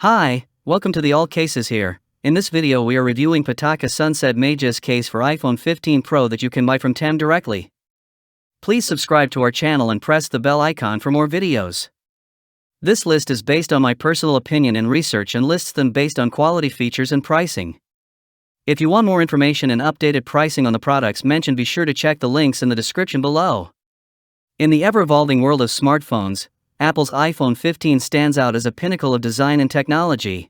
Hi, welcome to the AllCasesHere. In this video we are reviewing Pitaka Sunset Magez case for iPhone 15 Pro that you can buy from TAM directly. Please subscribe to our channel and press the bell icon for more videos. This list is based on my personal opinion and research and lists them based on quality features and pricing. If you want more information and updated pricing on the products mentioned, be sure to check the links in the description below. In the ever-evolving world of smartphones, Apple's iPhone 15 stands out as a pinnacle of design and technology.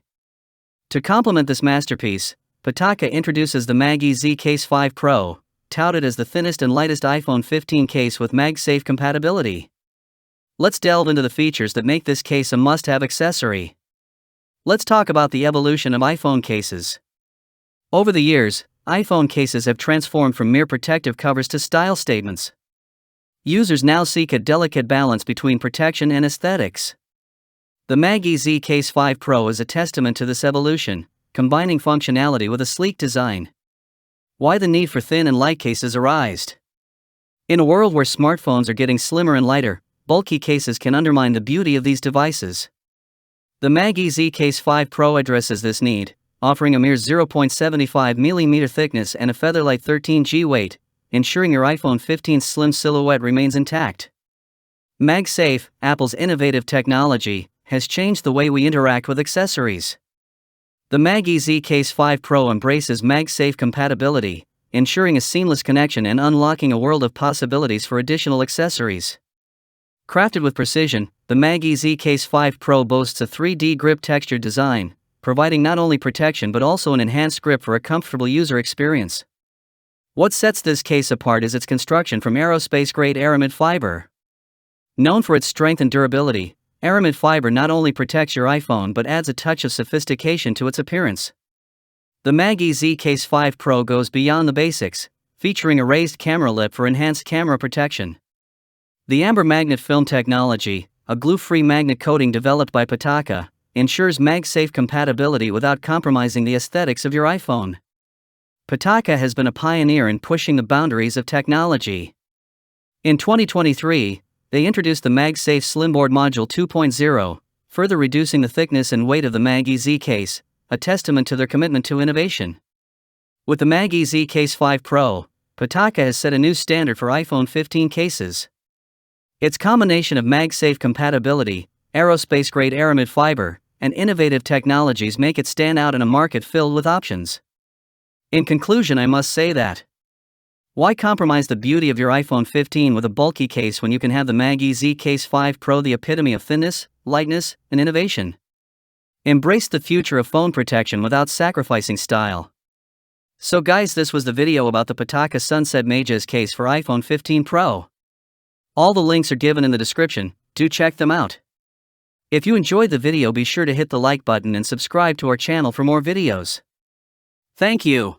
To complement this masterpiece, Pitaka introduces the MagEZ Case 5 Pro, touted as the thinnest and lightest iPhone 15 case with MagSafe compatibility. Let's delve into the features that make this case a must-have accessory. Let's talk about the evolution of iPhone cases. Over the years, iPhone cases have transformed from mere protective covers to style statements. Users now seek a delicate balance between protection and aesthetics. The MagEZ Case 5 Pro is a testament to this evolution, combining functionality with a sleek design. Why the need for thin and light cases arose? In a world where smartphones are getting slimmer and lighter, bulky cases can undermine the beauty of these devices. The MagEZ Case 5 Pro addresses this need, offering a mere 0.75mm thickness and a featherlight 13G weight, ensuring your iPhone 15's slim silhouette remains intact. MagSafe, Apple's innovative technology, has changed the way we interact with accessories. The MagEZ Case 5 Pro embraces MagSafe compatibility, ensuring a seamless connection and unlocking a world of possibilities for additional accessories. Crafted with precision, the MagEZ Case 5 Pro boasts a 3D grip textured design, providing not only protection but also an enhanced grip for a comfortable user experience. What sets this case apart is its construction from aerospace-grade aramid fiber. Known for its strength and durability, aramid fiber not only protects your iPhone but adds a touch of sophistication to its appearance. The MagEZ Case 5 Pro goes beyond the basics, featuring a raised camera lip for enhanced camera protection. The amber magnet film technology, a glue-free magnet coating developed by Pitaka, ensures MagSafe compatibility without compromising the aesthetics of your iPhone. Pitaka has been a pioneer in pushing the boundaries of technology. In 2023, they introduced the MagSafe Slimboard Module 2.0, further reducing the thickness and weight of the MagEZ case, a testament to their commitment to innovation. With the MagEZ Case 5 Pro, Pitaka has set a new standard for iPhone 15 cases. Its combination of MagSafe compatibility, aerospace-grade aramid fiber, and innovative technologies make it stand out in a market filled with options. In conclusion, I must say that why compromise the beauty of your iPhone 15 with a bulky case when you can have the MagEZ Case 5 Pro, the epitome of thinness, lightness, and innovation? Embrace the future of phone protection without sacrificing style. So guys, this was the video about the Pitaka Sunset Magez case for iPhone 15 Pro. All the links are given in the description, do check them out. If you enjoyed the video, be sure to hit the like button and subscribe to our channel for more videos. Thank you.